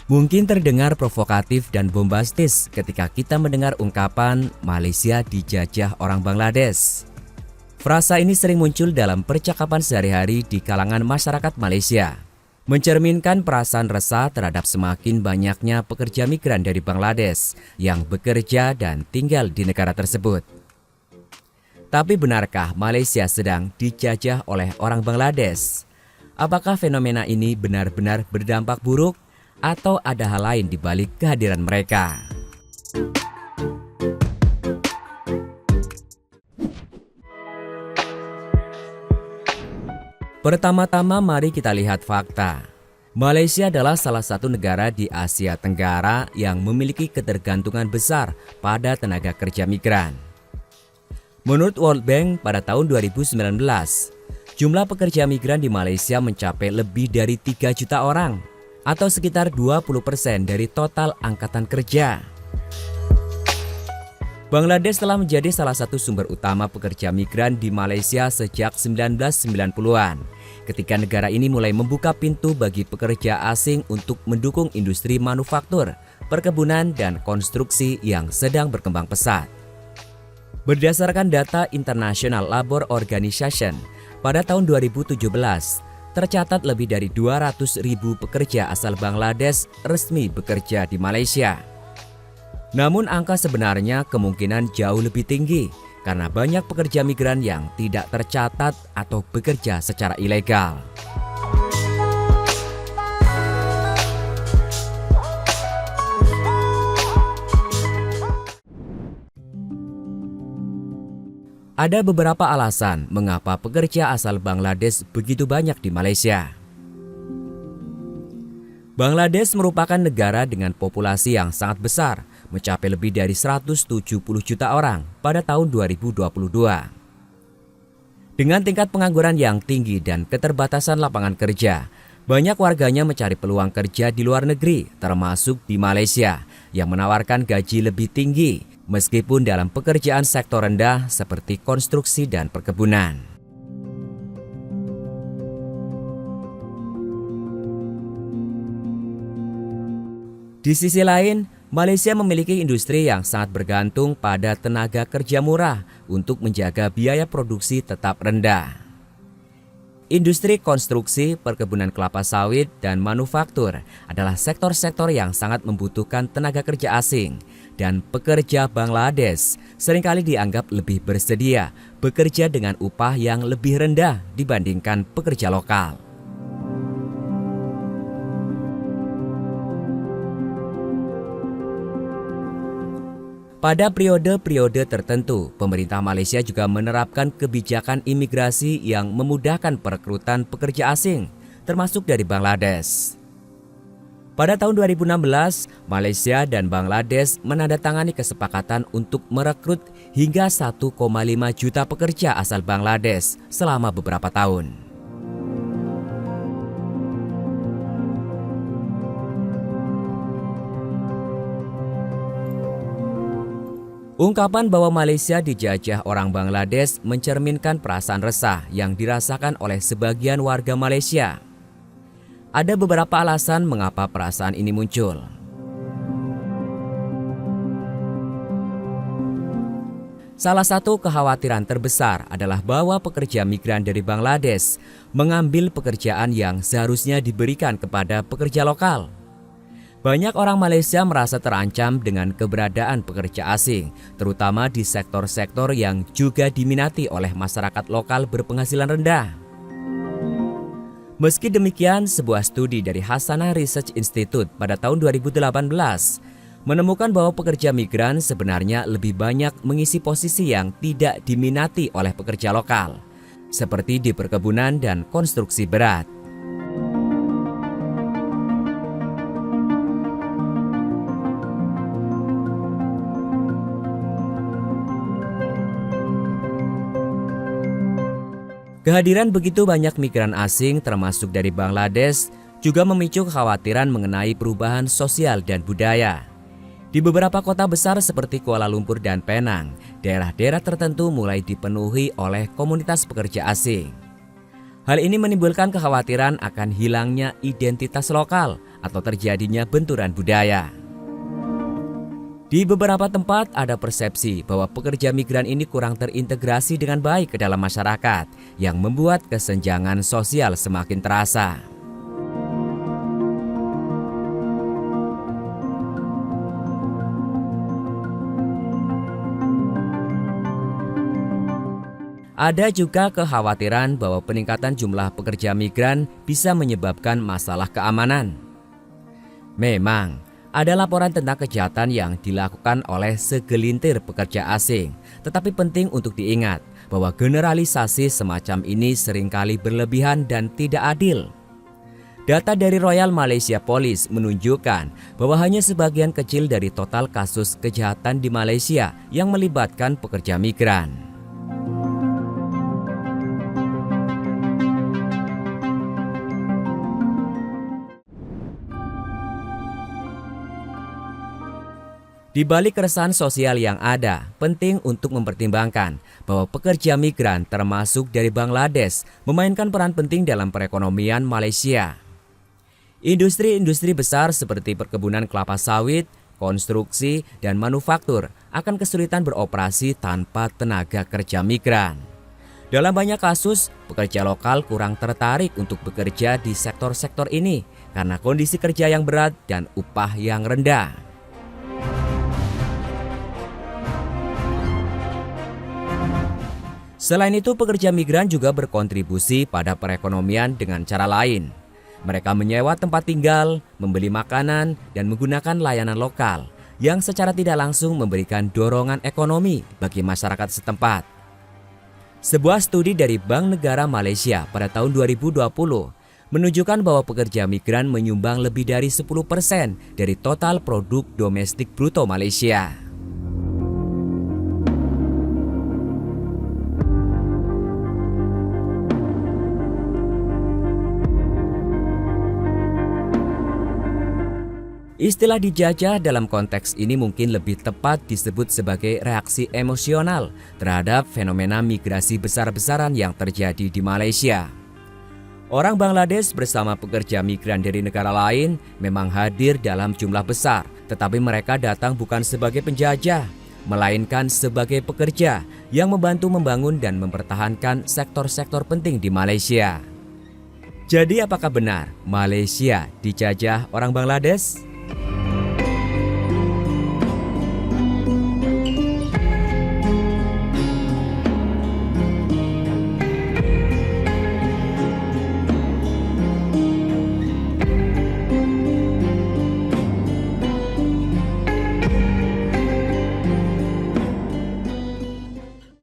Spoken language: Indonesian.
Mungkin terdengar provokatif dan bombastis ketika kita mendengar ungkapan Malaysia dijajah orang Bangladesh. Frasa ini sering muncul dalam percakapan sehari-hari di kalangan masyarakat Malaysia, mencerminkan perasaan resah terhadap semakin banyaknya pekerja migran dari Bangladesh yang bekerja dan tinggal di negara tersebut. Tapi benarkah Malaysia sedang dijajah oleh orang Bangladesh? Apakah fenomena ini benar-benar berdampak buruk? Atau ada hal lain di balik kehadiran mereka? Pertama-tama mari kita lihat fakta. Malaysia adalah salah satu negara di Asia Tenggara yang memiliki ketergantungan besar pada tenaga kerja migran. Menurut World Bank pada tahun 2019, jumlah pekerja migran di Malaysia mencapai lebih dari 3 juta orang, atau sekitar 20% dari total angkatan kerja. Bangladesh telah menjadi salah satu sumber utama pekerja migran di Malaysia sejak 1990-an, ketika negara ini mulai membuka pintu bagi pekerja asing untuk mendukung industri manufaktur, perkebunan, dan konstruksi yang sedang berkembang pesat. Berdasarkan data International Labour Organization, pada tahun 2017, tercatat lebih dari 200.000 pekerja asal Bangladesh resmi bekerja di Malaysia. Namun angka sebenarnya kemungkinan jauh lebih tinggi karena banyak pekerja migran yang tidak tercatat atau bekerja secara ilegal. Ada beberapa alasan mengapa pekerja asal Bangladesh begitu banyak di Malaysia. Bangladesh merupakan negara dengan populasi yang sangat besar, mencapai lebih dari 170 juta orang pada tahun 2022. Dengan tingkat pengangguran yang tinggi dan keterbatasan lapangan kerja, banyak warganya mencari peluang kerja di luar negeri, termasuk di Malaysia, yang menawarkan gaji lebih tinggi, meskipun dalam pekerjaan sektor rendah seperti konstruksi dan perkebunan. Di sisi lain, Malaysia memiliki industri yang sangat bergantung pada tenaga kerja murah untuk menjaga biaya produksi tetap rendah. Industri konstruksi, perkebunan kelapa sawit, dan manufaktur adalah sektor-sektor yang sangat membutuhkan tenaga kerja asing, dan pekerja Bangladesh seringkali dianggap lebih bersedia bekerja dengan upah yang lebih rendah dibandingkan pekerja lokal. Pada periode-periode tertentu, pemerintah Malaysia juga menerapkan kebijakan imigrasi yang memudahkan perekrutan pekerja asing, termasuk dari Bangladesh. Pada tahun 2016, Malaysia dan Bangladesh menandatangani kesepakatan untuk merekrut hingga 1,5 juta pekerja asal Bangladesh selama beberapa tahun. Ungkapan bahwa Malaysia dijajah orang Bangladesh mencerminkan perasaan resah yang dirasakan oleh sebagian warga Malaysia. Ada beberapa alasan mengapa perasaan ini muncul. Salah satu kekhawatiran terbesar adalah bahwa pekerja migran dari Bangladesh mengambil pekerjaan yang seharusnya diberikan kepada pekerja lokal. Banyak orang Malaysia merasa terancam dengan keberadaan pekerja asing, terutama di sektor-sektor yang juga diminati oleh masyarakat lokal berpenghasilan rendah. Meski demikian, sebuah studi dari Hasanah Research Institute pada tahun 2018 menemukan bahwa pekerja migran sebenarnya lebih banyak mengisi posisi yang tidak diminati oleh pekerja lokal, seperti di perkebunan dan konstruksi berat. Kehadiran begitu banyak migran asing termasuk dari Bangladesh juga memicu kekhawatiran mengenai perubahan sosial dan budaya. Di beberapa kota besar seperti Kuala Lumpur dan Penang, daerah-daerah tertentu mulai dipenuhi oleh komunitas pekerja asing. Hal ini menimbulkan kekhawatiran akan hilangnya identitas lokal atau terjadinya benturan budaya. Di beberapa tempat ada persepsi bahwa pekerja migran ini kurang terintegrasi dengan baik ke dalam masyarakat, yang membuat kesenjangan sosial semakin terasa. Ada juga kekhawatiran bahwa peningkatan jumlah pekerja migran bisa menyebabkan masalah keamanan. Memang, ada laporan tentang kejahatan yang dilakukan oleh segelintir pekerja asing, tetapi penting untuk diingat bahwa generalisasi semacam ini seringkali berlebihan dan tidak adil. Data dari Royal Malaysia Police menunjukkan bahwa hanya sebagian kecil dari total kasus kejahatan di Malaysia yang melibatkan pekerja migran. Di balik keresahan sosial yang ada, penting untuk mempertimbangkan bahwa pekerja migran termasuk dari Bangladesh memainkan peran penting dalam perekonomian Malaysia. Industri-industri besar seperti perkebunan kelapa sawit, konstruksi, dan manufaktur akan kesulitan beroperasi tanpa tenaga kerja migran. Dalam banyak kasus, pekerja lokal kurang tertarik untuk bekerja di sektor-sektor ini karena kondisi kerja yang berat dan upah yang rendah. Selain itu, pekerja migran juga berkontribusi pada perekonomian dengan cara lain. Mereka menyewa tempat tinggal, membeli makanan, dan menggunakan layanan lokal yang secara tidak langsung memberikan dorongan ekonomi bagi masyarakat setempat. Sebuah studi dari Bank Negara Malaysia pada tahun 2020 menunjukkan bahwa pekerja migran menyumbang lebih dari 10% dari total produk domestik bruto Malaysia. Istilah dijajah dalam konteks ini mungkin lebih tepat disebut sebagai reaksi emosional terhadap fenomena migrasi besar-besaran yang terjadi di Malaysia. Orang Bangladesh bersama pekerja migran dari negara lain memang hadir dalam jumlah besar, tetapi mereka datang bukan sebagai penjajah, melainkan sebagai pekerja yang membantu membangun dan mempertahankan sektor-sektor penting di Malaysia. Jadi apakah benar Malaysia dijajah orang Bangladesh?